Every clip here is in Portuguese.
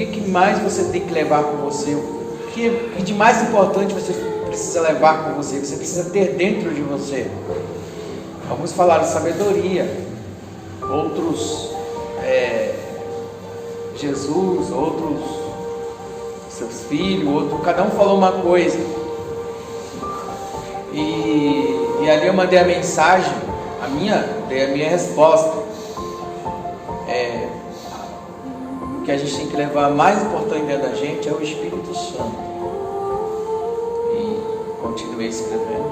que mais você tem que levar com você, o que de mais importante você precisa levar com você, você precisa ter dentro de você. Alguns falaram sabedoria, outros Jesus, outros seus filhos, cada um falou uma coisa. E ali eu mandei a mensagem, dei a minha resposta. O que a gente tem que levar mais importante dentro da gente é o Espírito Santo. E continuei escrevendo,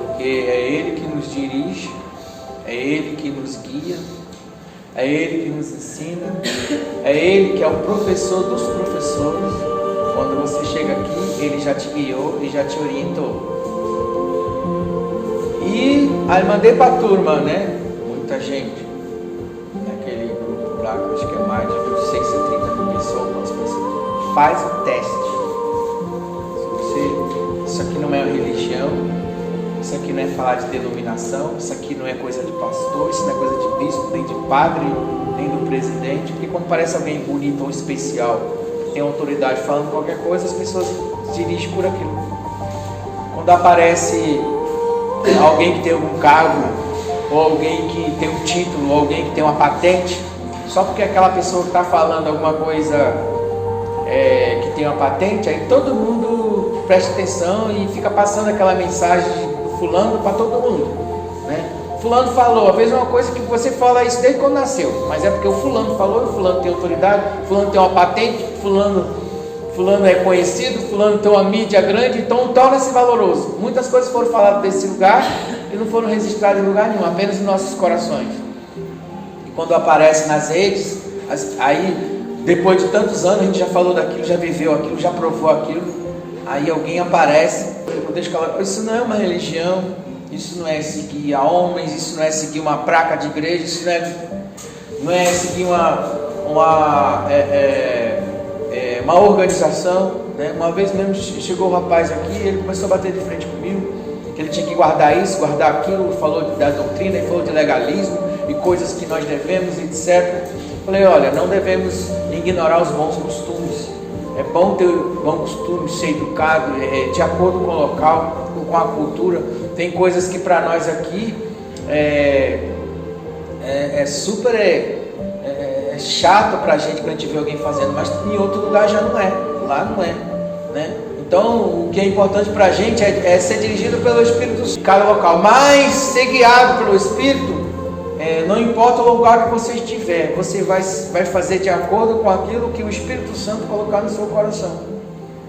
porque é Ele que nos dirige, é Ele que nos guia, é Ele que nos ensina, é Ele que é o professor dos professores. Quando você chega aqui, Ele já te guiou e já te orientou. E aí mandei para a turma, né? Muita gente. Naquele grupo lá, que acho que é mais de 630 mil pessoas. Faz o teste. Isso aqui não é uma religião, isso aqui não é falar de denominação, isso aqui não é coisa de pastor, isso não é coisa de bispo, nem de padre, nem do presidente. Porque quando parece alguém bonito ou especial, tem autoridade falando qualquer coisa, as pessoas se dirigem por aquilo. Quando aparece alguém que tem algum cargo, ou alguém que tem um título, ou alguém que tem uma patente, só porque aquela pessoa está falando alguma coisa que tem uma patente, aí todo mundo presta atenção e fica passando aquela mensagem do fulano para todo mundo, né? Fulano falou, às vezes é uma coisa que você fala isso desde quando nasceu, mas é porque o fulano falou, o fulano tem autoridade, o fulano tem uma patente, fulano é conhecido, fulano tem uma mídia grande, então torna-se valoroso. Muitas coisas foram faladas desse lugar e não foram registradas em lugar nenhum, apenas em nossos corações. E quando aparece nas redes, aí depois de tantos anos a gente já falou daquilo, já viveu aquilo, já provou aquilo, aí alguém aparece, isso não é uma religião, isso não é seguir a homens, isso não é seguir uma placa de igreja, isso não é seguir uma organização, né? Uma vez mesmo chegou o rapaz aqui, ele começou a bater de frente comigo, que ele tinha que guardar isso, guardar aquilo, falou da doutrina, ele falou de legalismo e coisas que nós devemos, etc. Falei, olha, não devemos ignorar os bons costumes. É bom ter bom costume, ser educado, de acordo com o local, com a cultura. Tem coisas que para nós aqui super chato para a gente quando a gente vê alguém fazendo, mas em outro lugar já não é, lá não é, né? Então o que é importante para a gente é ser dirigido pelo Espírito em cada local, mas ser guiado pelo Espírito. Não importa o lugar que você estiver, você vai fazer de acordo com aquilo que o Espírito Santo colocar no seu coração,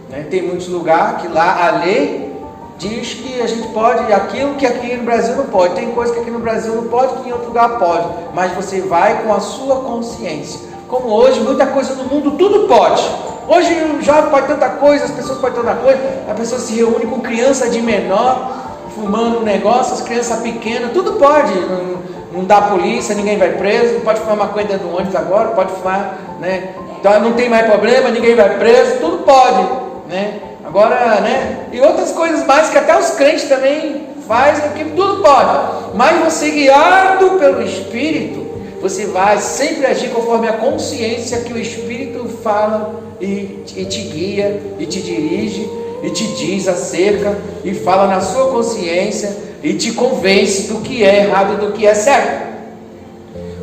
né? Tem muitos lugares que lá a lei diz que a gente pode aquilo que aqui no Brasil não pode. Tem coisa que aqui no Brasil não pode, que em outro lugar pode. Mas você vai com a sua consciência. Como hoje, muita coisa no mundo, tudo pode. Hoje o jovem pode tanta coisa, as pessoas podem tanta coisa. A pessoa se reúne com criança de menor, fumando um negócio, as crianças pequenas, tudo pode. Não dá polícia, ninguém vai preso, não pode fumar maconha dentro do ônibus agora, pode fumar, né? Então não tem mais problema, ninguém vai preso, tudo pode, né? Agora, né? E outras coisas mais que até os crentes também fazem, que tudo pode. Mas você, guiado pelo Espírito, você vai sempre agir conforme a consciência que o Espírito fala e te guia, e te dirige, e te diz acerca, e fala na sua consciência, e te convence do que é errado e do que é certo.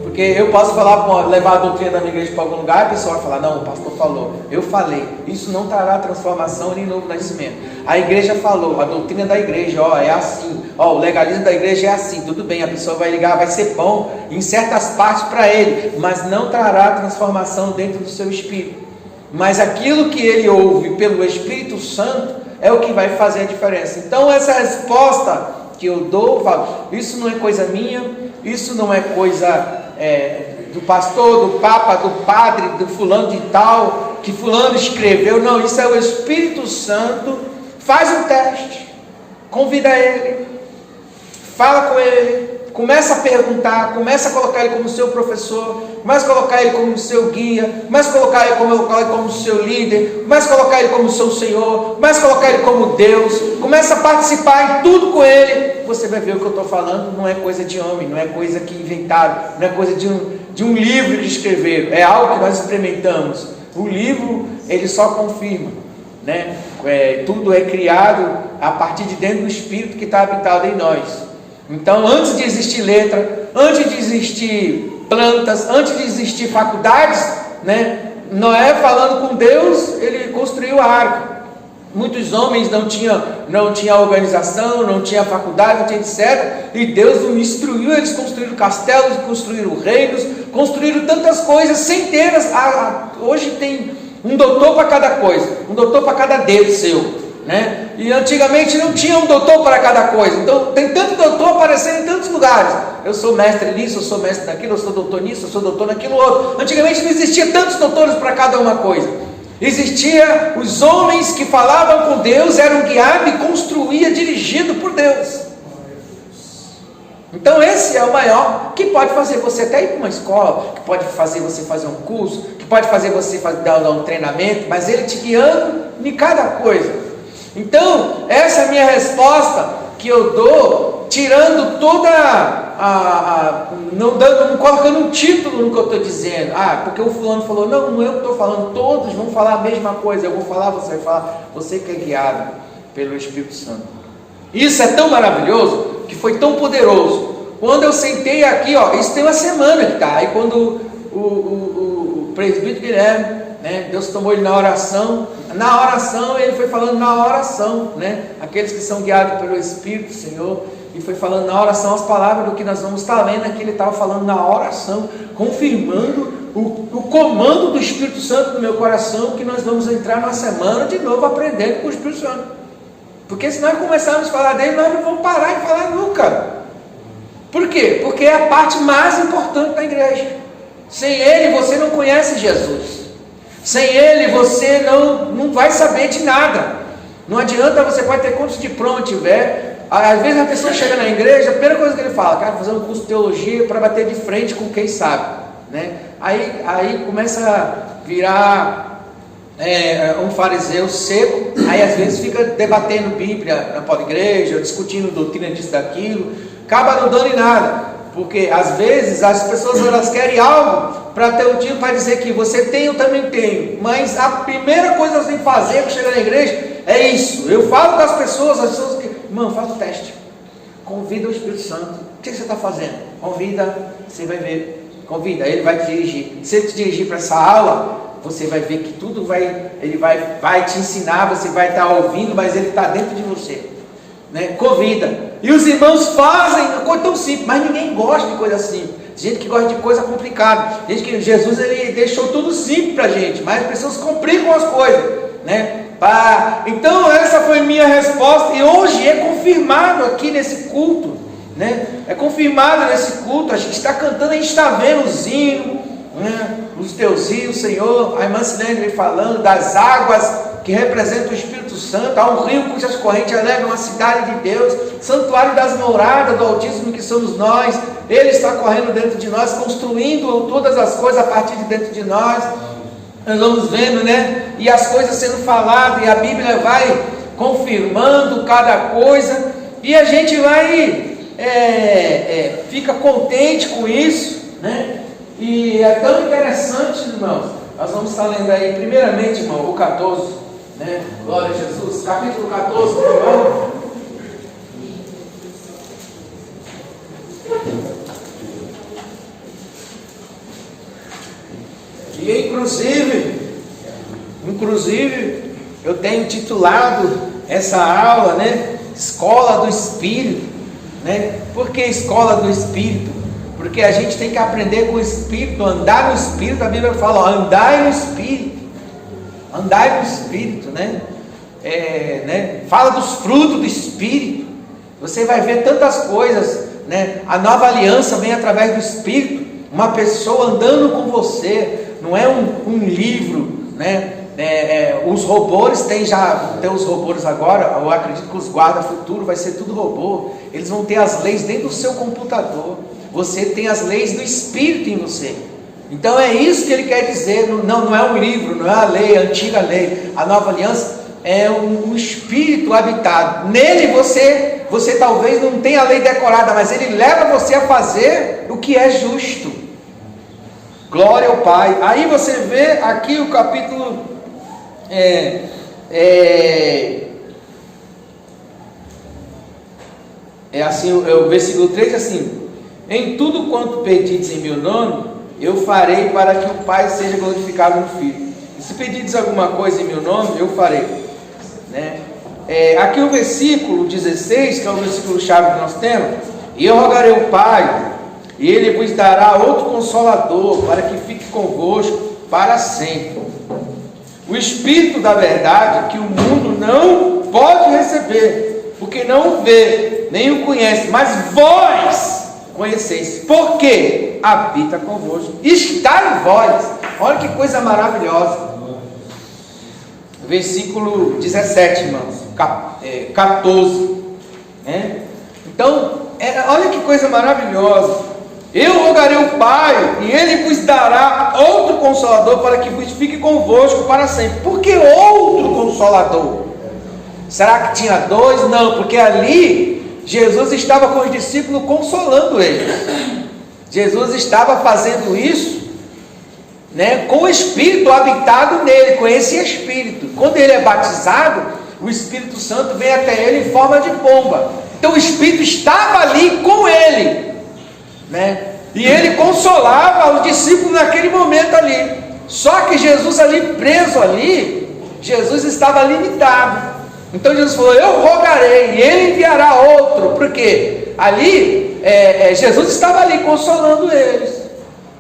Porque eu posso falar, levar a doutrina da minha igreja para algum lugar, e a pessoa vai falar, não, o pastor falou, eu falei, isso não trará transformação nem novo nascimento. A igreja falou, a doutrina da igreja, é assim, o legalismo da igreja é assim, tudo bem, a pessoa vai ligar, vai ser bom em certas partes para ele, mas não trará transformação dentro do seu espírito. Mas aquilo que ele ouve pelo Espírito Santo é o que vai fazer a diferença. Então essa resposta que eu dou, isso não é coisa minha, isso não é coisa do pastor, do papa, do padre, do fulano de tal, que fulano escreveu. Não, isso é o Espírito Santo. Faz um teste, convida ele, fala com ele, começa a perguntar, começa a colocar ele como seu professor, começa a colocar ele como seu guia, começa a colocar ele como seu líder, começa a colocar ele como seu Senhor, começa a colocar ele como Deus, começa a participar em tudo com ele. Você vai ver o que eu estou falando, não é coisa de homem, não é coisa que inventaram, não é coisa de um livro que escreveram, é algo que nós experimentamos. O livro, ele só confirma, né? Tudo é criado a partir de dentro do Espírito que está habitado em nós. Então, antes de existir letra, antes de existir plantas, antes de existir faculdades, né? Noé, falando com Deus, ele construiu a arca. Muitos homens não tinha organização, não tinha faculdade, não tinha etc. E Deus os instruiu, eles construíram castelos, construíram reinos, construíram tantas coisas, centenas. Hoje tem um doutor para cada coisa, um doutor para cada dedo seu, né? E antigamente não tinha um doutor para cada coisa. Então tem tanto doutor aparecendo em tantos lugares. Eu sou mestre nisso, eu sou mestre naquilo, eu sou doutor nisso, eu sou doutor naquilo outro. Antigamente não existia tantos doutores para cada uma coisa. Existia os homens que falavam com Deus, eram guiados e construíam dirigido por Deus. Então esse é o maior, que pode fazer você até ir para uma escola, que pode fazer você fazer um curso, que pode fazer você dar um treinamento, mas ele te guiando em cada coisa. Então essa é a minha resposta que eu dou, tirando toda não colocando um título no que eu estou dizendo. Porque o fulano falou, não eu que estou falando, todos vão falar a mesma coisa, eu vou falar, você vai falar, você que é guiado pelo Espírito Santo. Isso é tão maravilhoso, que foi tão poderoso. Quando eu sentei aqui, isso tem uma semana que está, aí quando o presbítero Guilherme, né, Deus tomou ele na oração ele foi falando na oração, né, aqueles que são guiados pelo Espírito, Senhor, e foi falando na oração as palavras do que nós vamos estar lendo aqui. Ele estava falando na oração, confirmando o comando do Espírito Santo no meu coração, que nós vamos entrar na semana de novo aprendendo com o Espírito Santo, porque se nós começarmos a falar dele, nós não vamos parar de falar nunca. Por quê? Porque é a parte mais importante da igreja. Sem ele você não conhece Jesus, sem ele você não vai saber de nada. Não adianta, você pode ter quantos diplomas tiver. Às vezes a pessoa chega na igreja, a primeira coisa que ele fala, cara, fazer um curso de teologia para bater de frente com quem sabe, né? Aí começa a virar um fariseu seco, aí às vezes fica debatendo Bíblia na pós-igreja, discutindo doutrina disso, daquilo, acaba não dando em nada, porque às vezes as pessoas elas querem algo para ter um tipo para dizer que você tem, eu também tenho, mas a primeira coisa que você tem que fazer para chegar na igreja é isso. Eu falo com as pessoas que, irmão, faz o teste, convida o Espírito Santo. O que você está fazendo? Convida, você vai ver, convida, ele vai te dirigir. Se ele te dirigir para essa aula, você vai ver que tudo ele vai te ensinar, você vai estar ouvindo, mas ele está dentro de você, né? Convida, e os irmãos fazem coisa tão simples, mas ninguém gosta de coisa simples. Gente que gosta de coisa complicada, gente que Jesus ele deixou tudo simples para a gente, mas as pessoas complicam as coisas, né? Então essa foi minha resposta, e hoje é confirmado aqui nesse culto, né? É confirmado nesse culto, a gente está cantando, a gente está vendo os hinos, né? Os teus rios, Senhor. A irmã Silene vem falando das águas que representam o Espírito Santo. Há um rio cujas correntes alegram a cidade de Deus, santuário das moradas do Altíssimo que somos nós. Ele está correndo dentro de nós, construindo todas as coisas a partir de dentro de nós. Nós vamos vendo, né? E as coisas sendo faladas, e a Bíblia vai confirmando cada coisa, e a gente vai fica contente com isso, né? E é tão interessante, irmãos. Nós vamos estar lendo aí, primeiramente, irmão, o 14, né? Glória a Jesus, capítulo 14, irmão. E inclusive, eu tenho titulado essa aula, né? Escola do Espírito, né? Por que Escola do Espírito? Porque a gente tem que aprender com o Espírito, andar no Espírito. A Bíblia fala, ó, andai no Espírito, né? Fala dos frutos do Espírito. Você vai ver tantas coisas, né? A nova aliança vem através do Espírito, uma pessoa andando com você. Não é um livro, né? Os robôs tem os robôs agora. Eu acredito que os guardas futuro vai ser tudo robô. Eles vão ter as leis dentro do seu computador. Você tem as leis do Espírito em você. Então é isso que ele quer dizer. Não é um livro, não é a lei, a antiga lei. A nova aliança é um Espírito habitado. Nele você talvez não tenha a lei decorada, mas ele leva você a fazer o que é justo. Glória ao Pai. Aí você vê aqui o capítulo assim, o versículo 3 assim: em tudo quanto pedides em meu nome, eu farei para que o Pai seja glorificado no Filho. E se pedides alguma coisa em meu nome, eu farei, né? Aqui o versículo 16, que é o versículo chave que nós temos: e eu rogarei ao Pai, e Ele vos dará outro Consolador, para que fique convosco para sempre, o Espírito da verdade, que o mundo não pode receber, porque não o vê, nem o conhece, mas vós conheceis, porque habita convosco, está em vós. Olha que coisa maravilhosa. Versículo 17, irmãos, 14, né? Então, olha que coisa maravilhosa. Eu rogarei ao Pai, e Ele vos dará outro Consolador, para que vos fique convosco para sempre. Por que outro Consolador? Será que tinha dois? Não, porque ali Jesus estava com os discípulos consolando eles. Jesus estava fazendo isso, né, com o Espírito habitado nele, com esse Espírito. Quando ele é batizado, o Espírito Santo vem até ele em forma de pomba. Então o Espírito estava ali com ele, né? E ele consolava os discípulos naquele momento ali. Só que Jesus ali, preso ali, Jesus estava limitado. Então Jesus falou: eu rogarei, e Ele enviará outro. Porque ali Jesus estava ali consolando eles.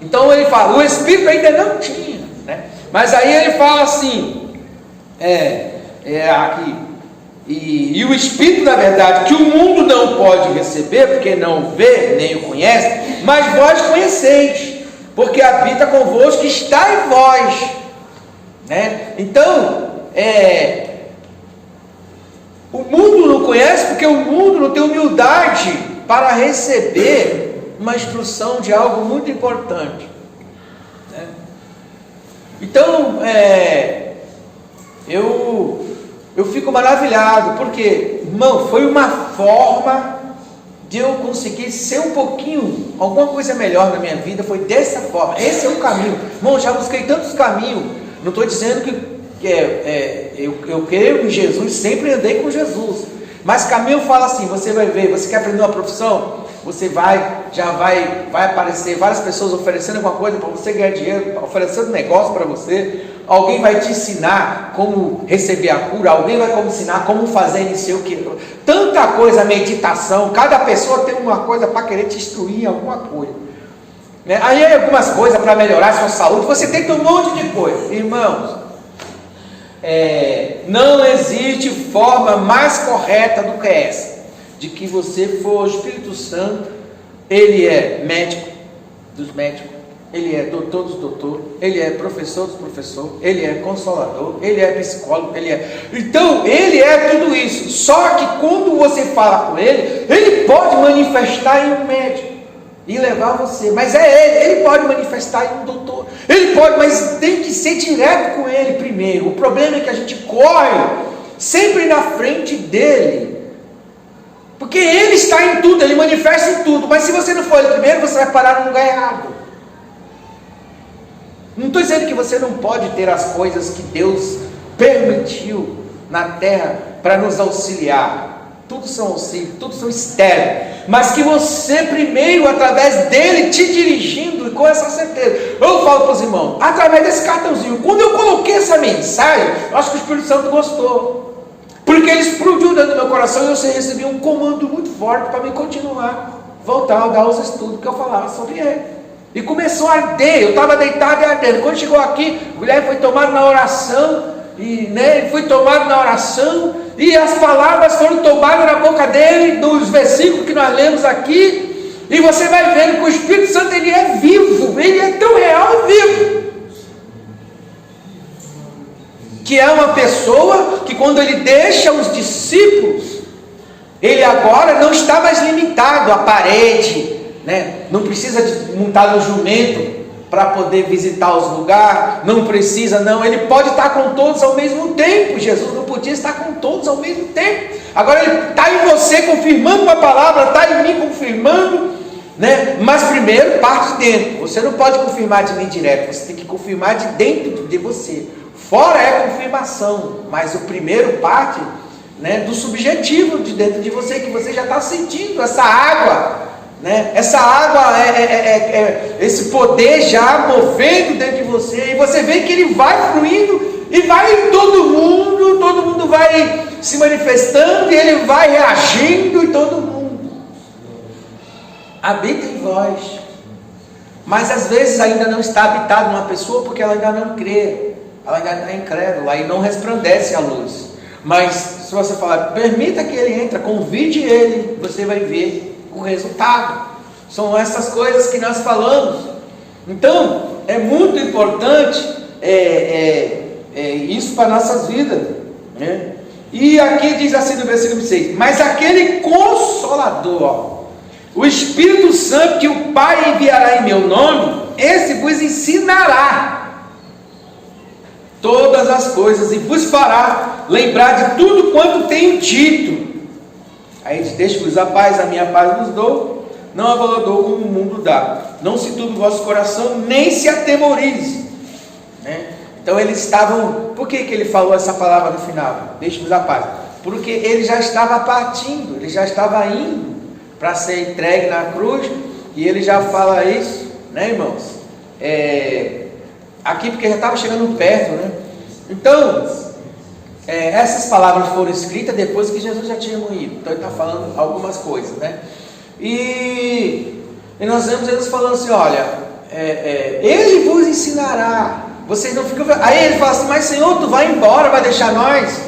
Então ele fala, o Espírito ainda não tinha, né? Mas aí ele fala assim, aqui, e o Espírito da verdade, que o mundo não pode receber, porque não o vê, nem o conhece, mas vós conheceis, porque habita convosco e está em vós, né? Então, o mundo não conhece, porque o mundo não tem humildade para receber uma instrução de algo muito importante, né? Então, eu fico maravilhado, porque, irmão, foi uma forma de eu conseguir ser um pouquinho, alguma coisa melhor na minha vida, foi dessa forma. Esse é o caminho, irmão. Já busquei tantos caminhos, não estou dizendo que eu creio em Jesus, sempre andei com Jesus, mas caminho fala assim: você vai ver, você quer aprender uma profissão, você já vai aparecer várias pessoas oferecendo alguma coisa para você ganhar dinheiro, oferecendo negócio para você. Alguém vai te ensinar como receber a cura, alguém vai ensinar como fazer não sei o que, tanta coisa, meditação. Cada pessoa tem uma coisa para querer te instruir em alguma coisa, né? Aí algumas coisas para melhorar a sua saúde, você tem um monte de coisa, irmãos. Não existe forma mais correta do que essa, de que você for o Espírito Santo. Ele é médico dos médicos, ele é doutor dos doutores, ele é professor dos professores, ele é consolador, ele é psicólogo, então ele é tudo isso. Só que quando você fala com ele, ele pode manifestar em um médico e levar você, mas ele pode manifestar em um doutor, ele pode, mas tem que ser direto com ele primeiro. O problema é que a gente corre sempre na frente dele, porque ele está em tudo, ele manifesta em tudo, mas se você não for ele primeiro, você vai parar no lugar errado. Não estou dizendo que você não pode ter as coisas que Deus permitiu na terra para nos auxiliar, tudo são auxílios, tudo são externos, mas que você primeiro, através dele, te dirigindo, e com essa certeza. Eu falo para os irmãos, através desse cartãozinho, quando eu coloquei essa mensagem, eu acho que o Espírito Santo gostou, porque ele explodiu dentro do meu coração, e eu recebi um comando muito forte para me continuar, voltar a dar os estudos que eu falava sobre ele. E começou a arder, eu estava deitado e ardendo. Quando chegou aqui, o Guilherme foi tomado na oração, ele foi tomado na oração, e as palavras foram tomadas na boca dele, dos versículos que nós lemos aqui, e você vai vendo que o Espírito Santo, ele é vivo, ele é tão real e vivo, que é uma pessoa que quando ele deixa os discípulos, ele agora não está mais limitado à parede, né? Não precisa montar no jumento para poder visitar os lugares, não precisa, não, ele pode estar com todos ao mesmo tempo. Jesus não podia estar com todos ao mesmo tempo, agora ele está em você confirmando uma palavra, está em mim confirmando, né? Mas primeiro parte de dentro. Você não pode confirmar de mim direto, você tem que confirmar de dentro de você. Fora é a confirmação, mas o primeiro parte, né, do subjetivo de dentro de você, que você já está sentindo essa água, né? Essa água esse poder já movendo dentro de você, e você vê que ele vai fluindo e vai em todo mundo vai se manifestando e ele vai reagindo em todo mundo. Habita em vós. Mas às vezes ainda não está habitado numa pessoa porque ela ainda não crê, ela ainda está incrédula e não resplandece a luz. Mas se você falar, permita que ele entre, convide ele, você vai ver o resultado. São essas coisas que nós falamos. Então é muito importante isso para nossas vidas, né? E aqui diz assim no versículo 6: mas aquele Consolador, o Espírito Santo, que o Pai enviará em meu nome, esse vos ensinará todas as coisas e vos fará lembrar de tudo quanto tenho dito. Aí diz: deixe-vos a paz, a minha paz vos dou, não a vos dou como o mundo dá. Não se turbe o vosso coração, nem se atemorize, né? Então eles estavam, por que ele falou essa palavra no final? Deixe-vos a paz. Porque ele já estava partindo, ele já estava indo para ser entregue na cruz, e ele já fala isso, né, irmãos? Aqui porque já estava chegando perto, né? Então, essas palavras foram escritas depois que Jesus já tinha morrido. Então ele está falando algumas coisas, né? E nós vemos Jesus falando assim: olha, ele vos ensinará. Vocês não ficam. Aí ele fala assim: mas Senhor, tu vai embora, vai deixar nós,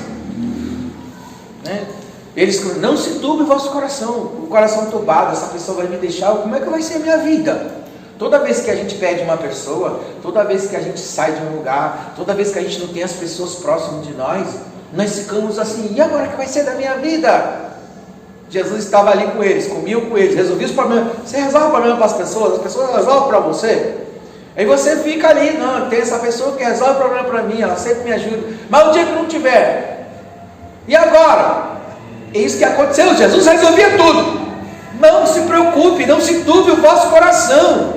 né? Eles: não se turbe o vosso coração, o coração turbado, essa pessoa vai me deixar, como é que vai ser a minha vida? Toda vez que a gente perde uma pessoa, toda vez que a gente sai de um lugar, toda vez que a gente não tem as pessoas próximas de nós ficamos assim: e agora que vai ser da minha vida? Jesus estava ali com eles, comia com eles, resolvia os problemas. Você resolve o problema para as pessoas resolvem para você. Aí você fica ali: não, tem essa pessoa que resolve o problema para mim, ela sempre me ajuda. Mas o dia que não tiver, e agora? É isso que aconteceu, Jesus resolvia tudo. Não se preocupe, não se turbe o vosso coração,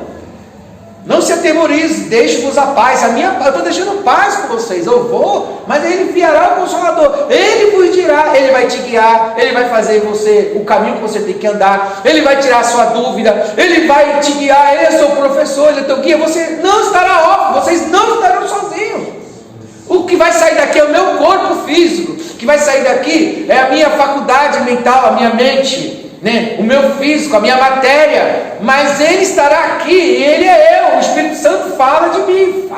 não se atemorize, deixe-vos a paz. Eu estou deixando paz com vocês, eu vou, mas ele enviará o Consolador, ele vos dirá, ele vai te guiar, ele vai fazer você o caminho que você tem que andar, ele vai tirar a sua dúvida, ele vai te guiar, ele é seu professor, ele é teu guia, você não estará órfão, vocês não estarão sozinhos. O que vai sair daqui é o meu corpo físico, o que vai sair daqui é a minha faculdade mental, a minha mente, né? O meu físico, a minha matéria, mas ele estará aqui, e ele é eu. O Espírito Santo fala de mim,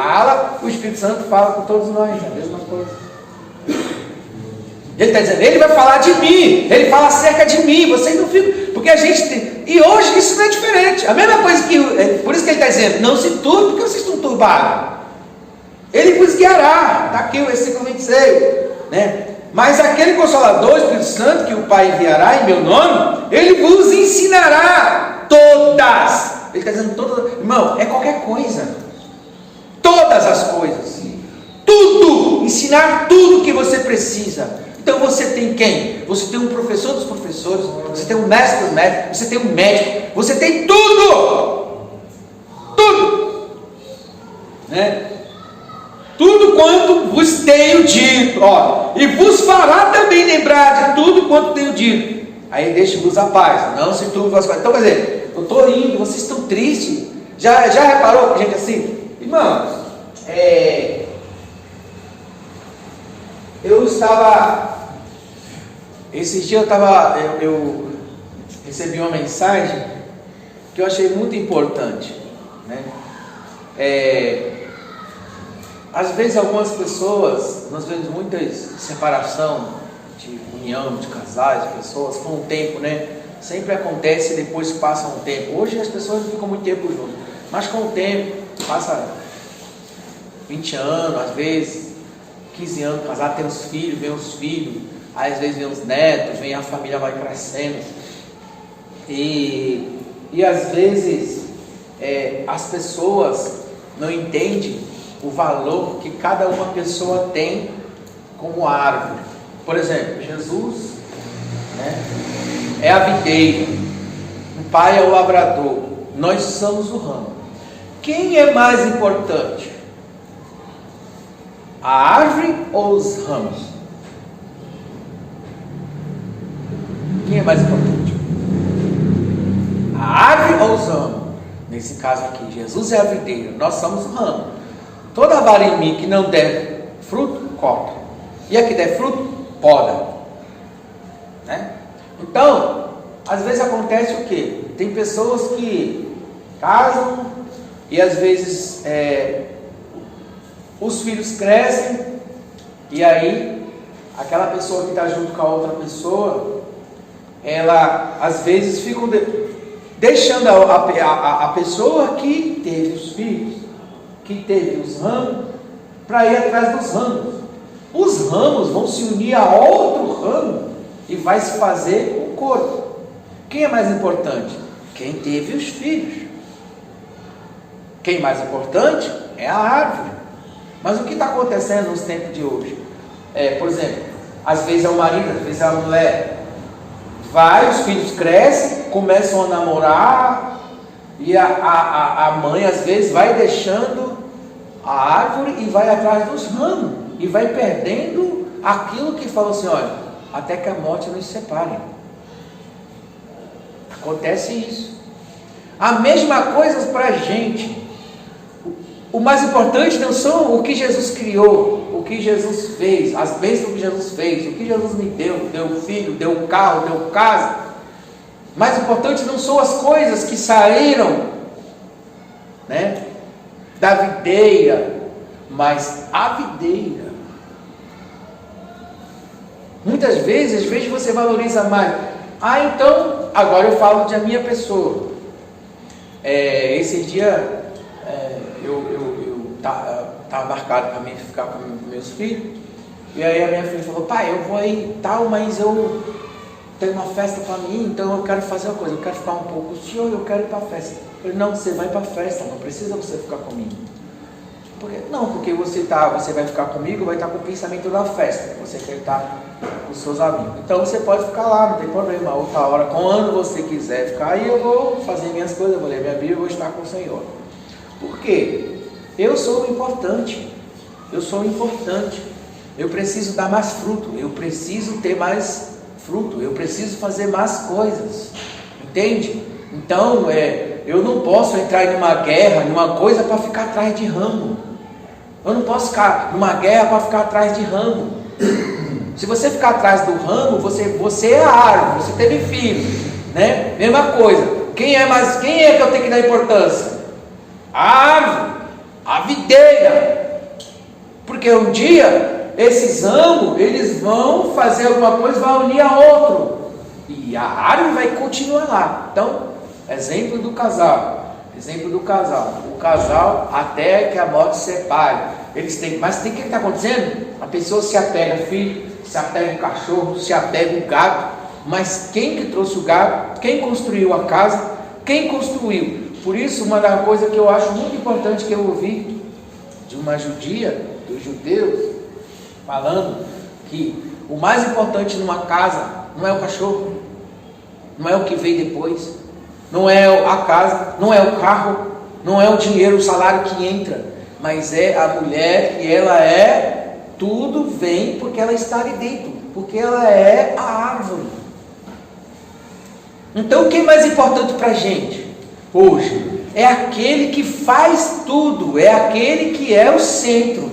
o Espírito Santo fala com todos nós, é a mesma coisa. Ele está dizendo, ele vai falar de mim, ele fala acerca de mim, vocês não ficam, porque a gente tem, e hoje isso não é diferente, a mesma coisa que, por isso que ele está dizendo, não se turbe, porque vocês estão turbados, ele vos guiará, está aqui o versículo 26, né? Mas aquele Consolador, o Espírito Santo, que o Pai enviará em meu nome, ele vos ensinará todas. Ele está dizendo todas, irmão, é qualquer coisa. Todas as coisas. Tudo. Ensinar tudo que você precisa. Então você tem quem? Você tem um professor dos professores, você tem um mestre dos mestres, você tem um médico, você tem tudo. Tudo. Né? Tudo quanto vos tenho dito, ó, e vos fará também lembrar de tudo quanto tenho dito. Aí deixe-vos a paz, não se turbe vosso coração. Então, quer dizer, eu estou indo, vocês estão tristes. Já reparou com gente assim? Irmãos, eu estava, esses dias eu recebi uma mensagem que eu achei muito importante, né? Às vezes algumas pessoas, nós vemos muitas separação de união, de casais, de pessoas, com o tempo, né? Sempre acontece depois que passa um tempo. Hoje as pessoas não ficam muito tempo juntas, mas com o tempo, passa 20 anos, às vezes 15 anos, casado, tem os filhos, vem os filhos, aí às vezes vem os netos, vem a família vai crescendo. E às vezes as pessoas não entendem o valor que cada uma pessoa tem como árvore. Por exemplo, Jesus, né, é a videira, o pai é o lavrador. nós somos o ramo. Quem é mais importante? A árvore ou os ramos? Quem é mais importante? A árvore ou os ramos? Nesse caso aqui, Jesus é a videira, nós somos o ramo. Toda vara em mim que não der fruto, corta. E a que der fruto, poda. Né? Então, às vezes acontece o quê? Tem pessoas que casam e às vezes os filhos crescem e aí aquela pessoa que está junto com a outra pessoa, ela às vezes fica deixando a pessoa que teve os filhos, que teve os ramos, para ir atrás dos ramos. Os ramos vão se unir a outro ramo e vai se fazer um corpo. Quem é mais importante? Quem teve os filhos. Quem é mais importante é a árvore. Mas o que está acontecendo nos tempos de hoje? Por exemplo, às vezes é o marido, às vezes é a mulher. Os filhos crescem, começam a namorar, e a mãe às vezes vai deixando a árvore e vai atrás dos ramos, e vai perdendo aquilo que falou assim, olha, até que a morte nos separe. Acontece isso. A mesma coisa para a gente. O mais importante não são o que Jesus criou, o que Jesus fez, as bênçãos que Jesus fez, o que Jesus me deu filho, deu carro, deu casa. O mais importante não são as coisas que saíram, né, da videira, mas a videira. Muitas vezes, às vezes você valoriza mais. Então, agora eu falo de a minha pessoa. Esse dia eu estava marcado para mim ficar com meus filhos. E aí a minha filha falou, pai, eu vou aí tal, mas eu tenho uma festa para mim, então eu quero fazer uma coisa, eu quero ficar um pouco. Senhor, eu quero ir para a festa. Eu falei, não, você vai para a festa, não precisa você ficar comigo. Porque você vai ficar comigo, vai estar com o pensamento da festa. Você quer estar com os seus amigos. Então você pode ficar lá, não tem problema. Outra hora, quando você quiser ficar, aí eu vou fazer minhas coisas, eu vou ler minha Bíblia, eu vou estar com o Senhor. Por quê? Eu sou importante. Eu preciso dar mais fruto. Eu preciso ter mais fruto. Eu preciso fazer mais coisas. Entende? Então, eu não posso entrar em uma guerra, numa coisa para ficar atrás de ramo. Eu não posso ficar numa guerra para ficar atrás de ramo. Se você ficar atrás do ramo, você é a árvore, você teve filho, né? Mesma coisa. Quem é que eu tenho que dar importância? A árvore, a videira. Porque um dia esses ramos, eles vão fazer alguma coisa, vai unir a outro. E a árvore vai continuar lá. Então, exemplo do casal. O casal até que a morte separe. Mas tem que estar acontecendo? A pessoa se apega ao filho, se apega ao cachorro, se apega ao gato. Mas quem que trouxe o gato? Quem construiu a casa? Quem construiu? Por isso, uma das coisas que eu acho muito importante que eu ouvi de uma judia, dos judeus, falando que o mais importante numa casa não é o cachorro, não é o que veio depois, não é a casa, não é o carro, não é o dinheiro, o salário que entra, mas é a mulher que ela tudo vem porque ela está ali dentro, porque ela é a árvore. Então, o que é mais importante para a gente hoje? É aquele que faz tudo, é aquele que é o centro,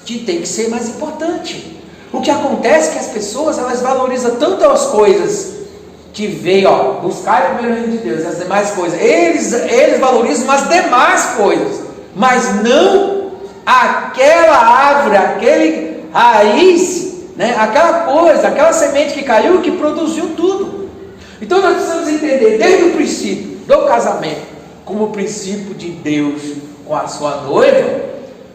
que tem que ser mais importante. O que acontece é que as pessoas, elas valorizam tanto as coisas que veio, buscar o primeiro reino de Deus, as demais coisas, eles valorizam as demais coisas, mas não aquela árvore, aquele raiz, né? Aquela coisa, aquela semente que caiu, que produziu tudo. Então nós precisamos entender, desde o princípio do casamento, como o princípio de Deus com a sua noiva,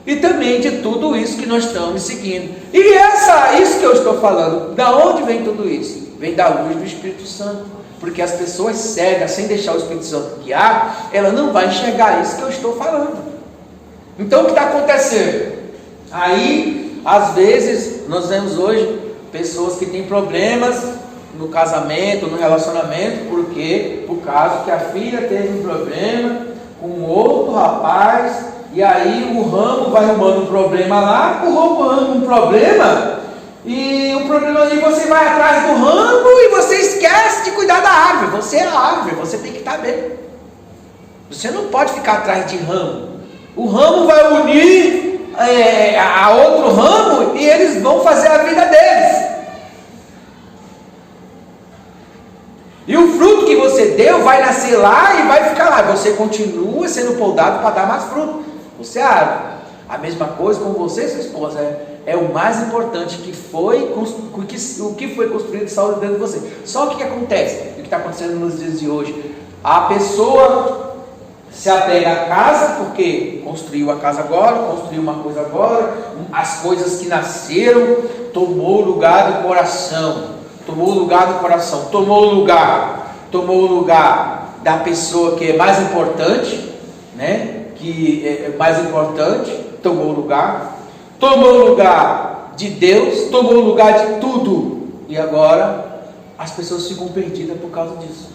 e também de tudo isso que nós estamos seguindo. E isso que eu estou falando, da onde vem tudo isso? Vem da luz do Espírito Santo, porque as pessoas cegas, sem deixar o Espírito Santo guiar, ela não vai enxergar isso que eu estou falando. Então o que está acontecendo? Aí, às vezes, nós vemos hoje pessoas que têm problemas no casamento, no relacionamento, porque por causa que a filha teve um problema com outro rapaz, e aí o ramo vai arrumando um problema lá, o ramo arruma um problema, e o problema ali você vai atrás do ramo e você esquece de cuidar da árvore. Você é a árvore, você tem que estar bem. Você não pode ficar atrás de ramo. O ramo vai unir a outro ramo e eles vão fazer a vida deles. E o fruto que você deu vai nascer lá e vai ficar lá. Você continua sendo podado para dar mais fruto. Você é a árvore. A mesma coisa com você e sua esposa. É o mais importante que foi o que foi construído só dentro de você. Só que o que acontece? O que está acontecendo nos dias de hoje? A pessoa se apega à casa, porque construiu a casa agora, construiu uma coisa agora, as coisas que nasceram, tomou o lugar do coração, tomou o lugar da pessoa que é mais importante, né? Que é mais importante, tomou o lugar de Deus, tomou o lugar de tudo, e agora as pessoas ficam perdidas por causa disso.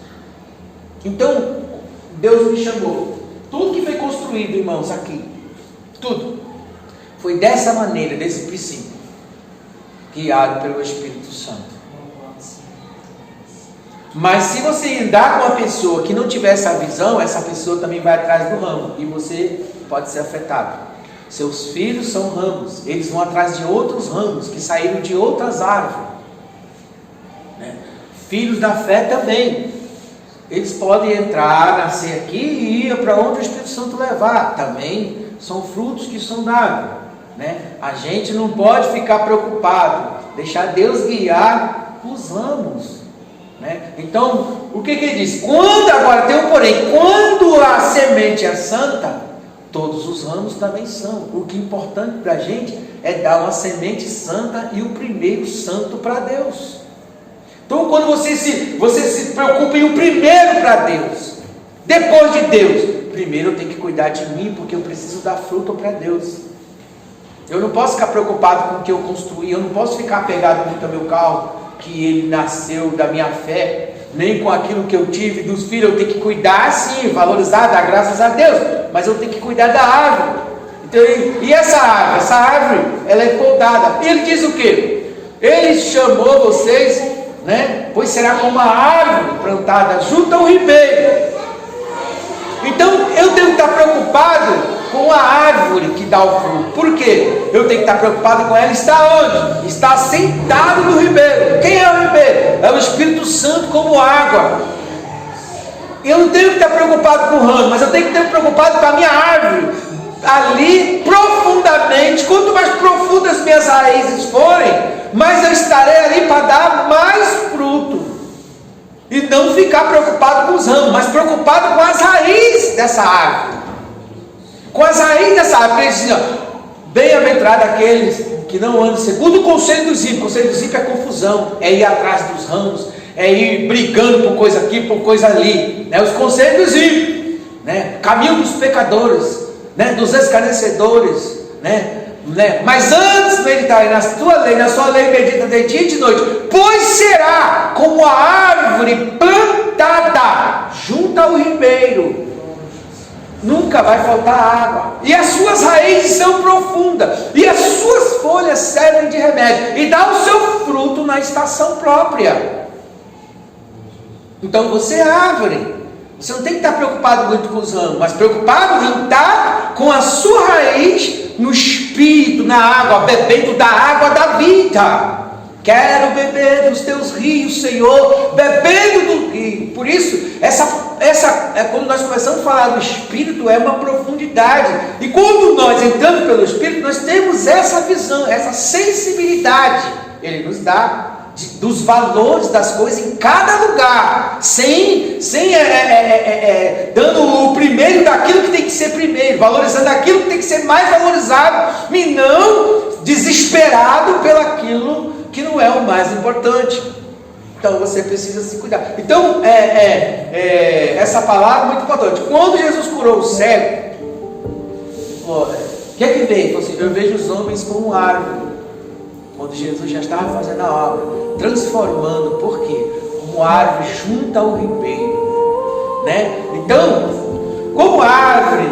Então, Deus me chamou. Tudo que foi construído, irmãos, aqui, tudo, foi dessa maneira, desse princípio, guiado pelo Espírito Santo. Mas se você andar com uma pessoa que não tiver essa visão, essa pessoa também vai atrás do ramo, e você pode ser afetado. Seus filhos são ramos, eles vão atrás de outros ramos, que saíram de outras árvores, né? Filhos da fé também. Eles podem entrar, nascer aqui e ir para onde o Espírito Santo levar. Também são frutos que são dados, né? A gente não pode ficar preocupado, deixar Deus guiar os ramos, né? Então, o que ele diz? Agora tem um porém, quando a semente é santa, todos os ramos também são. O que é importante para a gente é dar uma semente santa e o primeiro santo para Deus. Então, quando você se preocupa em o primeiro para Deus, depois de Deus, primeiro eu tenho que cuidar de mim, porque eu preciso dar fruto para Deus. Eu não posso ficar preocupado com o que eu construí, eu não posso ficar apegado muito ao meu carro, que ele nasceu da minha fé, nem com aquilo que eu tive dos filhos. Eu tenho que cuidar sim, valorizar, dar graças a Deus, mas eu tenho que cuidar da árvore. Então, e essa árvore, ela é podada. E ele diz o quê? Ele chamou vocês, né? Pois será como a árvore plantada junto ao ribeiro. Então eu tenho que estar preocupado com a árvore que dá o fruto. Por quê? Eu tenho que estar preocupado com ela. Está onde? Está sentado no ribeiro. Quem é o ribeiro? É o Espírito Santo como água. Eu não tenho que estar preocupado com o ramo, mas eu tenho que estar preocupado com a minha árvore. Ali profundamente, quanto mais profundas minhas raízes forem, mais eu estarei ali para dar mais fruto. E não ficar preocupado com os ramos, mas preocupado com as raízes dessa árvore. Com as raízes dessa árvore. Ele diz, bem-aventurado aqueles que não andam segundo o conselho dos ímpios. O conselho dos ímpios é confusão, é ir atrás dos ramos, é ir brigando por coisa aqui, por coisa ali, né? Os conselhos dos ímpios, né? Caminho dos pecadores, né? Dos escarnecedores, né? Mas antes meditar na sua lei medita de dia e de noite, pois será como a árvore plantada junto ao ribeiro, nunca vai faltar água, e as suas raízes são profundas, e as suas folhas servem de remédio, e dá o seu fruto na estação própria. Então você é árvore. Você não tem que estar preocupado muito com os ramos, mas preocupado em estar com a sua raiz no Espírito, na água, bebendo da água da vida. Quero beber dos teus rios, Senhor, bebendo do rio. Por isso, quando nós começamos a falar do Espírito, é uma profundidade. E quando nós entramos pelo Espírito, nós temos essa visão, essa sensibilidade. Ele nos dá dos valores das coisas em cada lugar, sem dando o primeiro daquilo que tem que ser primeiro, valorizando aquilo que tem que ser mais valorizado, e não desesperado pelaquilo que não é o mais importante. Então você precisa se cuidar. Então essa palavra é muito importante. Quando Jesus curou o cego, o que é que veio? Eu vejo os homens como árvore. quando Jesus já estava fazendo a obra, transformando, por quê? Como árvore junto ao ribeiro, né? Então, como árvore,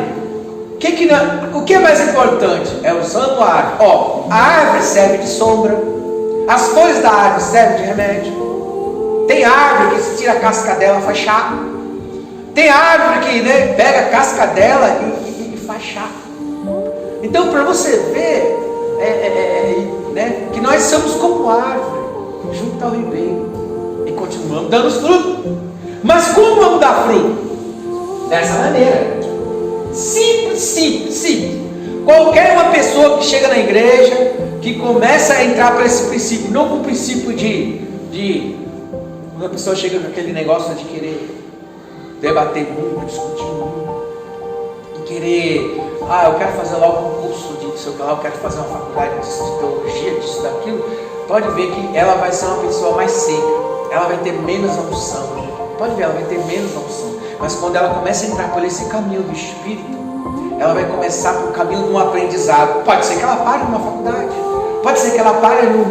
o que é mais importante? É usando a árvore. Ó, a árvore serve de sombra, as folhas da árvore servem de remédio. Tem árvore que se tira a casca dela faz chá. Tem árvore que, né, pega a casca dela e faz chá. Então, para você ver, né, que nós somos como árvore junto ao ribeiro e continuamos dando fruto. Mas como vamos dar fruto? Dessa maneira. Simples. Qualquer uma pessoa que chega na igreja, que começa a entrar para esse princípio, não com o princípio de quando a pessoa chega com aquele negócio de querer debater muito, discutir muito, e querer, eu quero fazer logo um curso de sei lá, eu quero fazer uma faculdade disso, de teologia, disso, daquilo. Pode ver que ela vai ser uma pessoa mais seca, ela vai ter menos unção. Pode ver, ela vai ter menos unção. Mas quando ela começa a entrar por esse caminho do Espírito, ela vai começar por um caminho de um aprendizado. Pode ser que ela pare numa faculdade, pode ser que ela pare num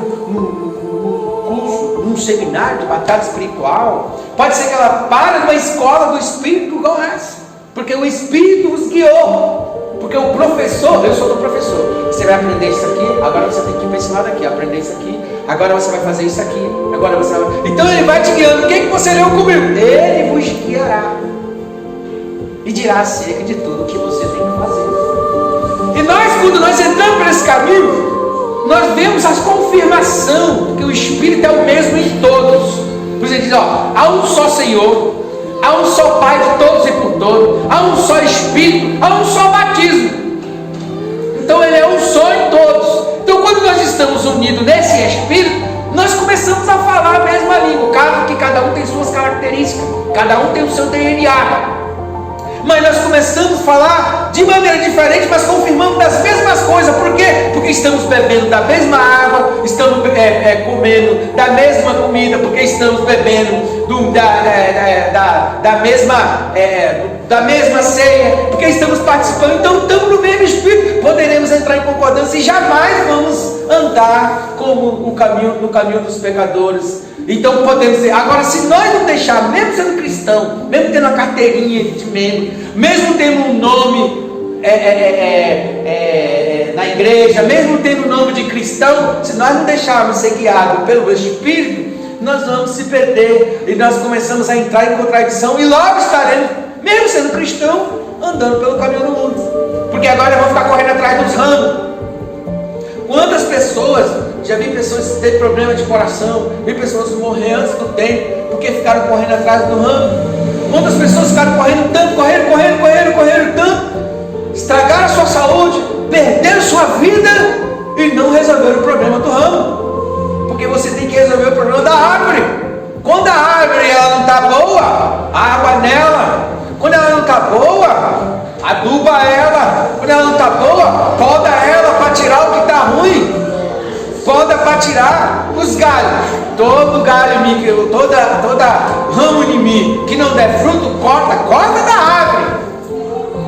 curso, num seminário de batalha espiritual, pode ser que ela pare numa escola do Espírito igual essa, porque o Espírito os guiou. Porque o professor, eu sou do professor, você vai aprender isso aqui, agora você tem que ir para esse lado aqui, aprender isso aqui, agora você vai fazer isso aqui, agora você vai... Então ele vai te guiando. O que você leu comigo? Ele vos guiará e dirá acerca de tudo o que você tem que fazer. E nós, quando nós entramos por esse caminho, nós vemos a confirmação, porque o Espírito é o mesmo em todos. Por isso ele diz, há um só Senhor, há um só Pai de todos e por todos, há um só Espírito, há um só batismo. Então ele é um só em todos. Então quando nós estamos unidos nesse Espírito, nós começamos a falar a mesma língua. Claro que cada um tem suas características, cada um tem o seu DNA, mas nós começamos a falar de maneira diferente, mas confirmamos das mesmas coisas. Por quê? Porque estamos bebendo da mesma água, estamos comendo da mesma comida, porque estamos bebendo da mesma ceia, porque estamos participando. Então estamos no mesmo Espírito, poderemos entrar em concordância e jamais vamos andar como no caminho dos pecadores. Então podemos dizer, agora se nós não deixarmos, mesmo sendo cristão, mesmo tendo a carteirinha de membro, mesmo tendo um nome na igreja, mesmo tendo o nome de cristão, se nós não deixarmos ser guiados pelo Espírito, nós vamos se perder e nós começamos a entrar em contradição e logo estaremos, mesmo sendo cristão, andando pelo caminho do mundo, porque agora vamos ficar correndo atrás dos ramos. Quantas pessoas, já vi pessoas que têm problema de coração, vi pessoas morrer antes do tempo, porque ficaram correndo atrás do ramo. Quantas pessoas ficaram correndo tanto, correndo tanto, estragaram a sua saúde, perderam sua vida e não resolveram o problema do ramo. Porque você tem que resolver o problema da árvore. Quando a árvore ela não está boa, a água nela. Quando ela não está boa, aduba ela. Quando ela não está boa, poda ela para tirar o que está ruim. Poda para tirar os galhos. Todo galho, toda ramo em mim que não der fruto, corta da árvore.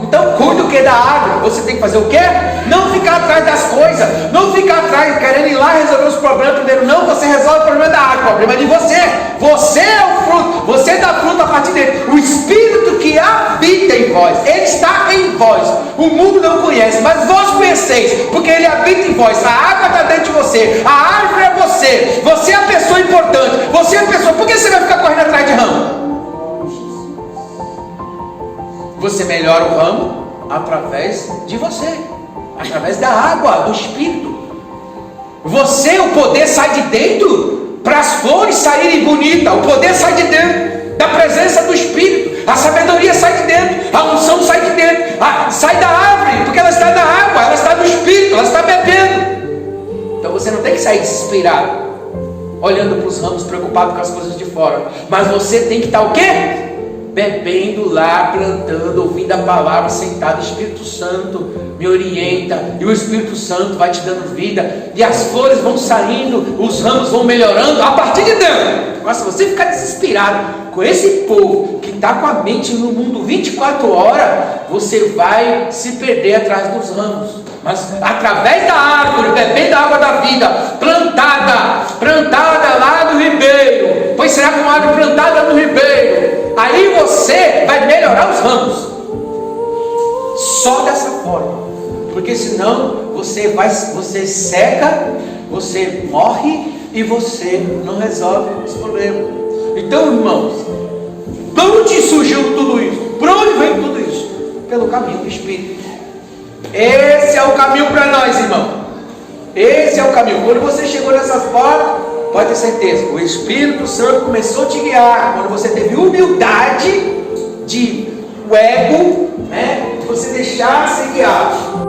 Então cuida o que da árvore. Você tem que fazer o quê? Não ficar atrás das coisas, não ficar atrás querendo ir lá resolver os problemas primeiro. Não, você resolve o problema da árvore. O problema é de você. Você é o fruto, você dá fruto a partir dele. O Espírito que habita em vós, ele está em vós. O mundo não conhece, mas vós conheceis, porque ele habita em vós. A água está dentro de você, a árvore é você. Você é a pessoa importante, você é a pessoa. Por que você vai ficar correndo atrás de ramo? Você melhora o ramo através de você, através da água, do Espírito. Você, o poder sai de dentro para as flores saírem bonitas. O poder sai de dentro da presença do Espírito. A sabedoria sai de dentro, a unção sai de dentro, sai da árvore, porque ela está na água, ela está no Espírito, ela está bebendo. Então você não tem que sair desesperado, olhando para os ramos, preocupado com as coisas de fora. Mas você tem que estar o quê? bebendo lá, plantando, ouvindo a palavra, sentado. O Espírito Santo me orienta, e o Espírito Santo vai te dando vida, e as flores vão saindo, os ramos vão melhorando a partir de dentro. Mas se você ficar desesperado com esse povo que está com a mente no mundo 24 horas, você vai se perder atrás dos ramos. Mas através da árvore, bebendo a água da vida, plantada lá no ribeiro, pois será como uma árvore plantada no ribeiro, aí você vai melhorar os ramos. Só dessa forma, porque senão você seca, você morre e você não resolve os problemas. Então, irmãos, de onde surgiu tudo isso? Por onde veio tudo isso? Pelo caminho do Espírito. Esse é o caminho para nós, irmão. Esse é o caminho. Quando você chegou nessas portas, pode ter certeza, o Espírito Santo começou a te guiar. Quando você teve humildade de o ego, né, de você deixar ser guiado.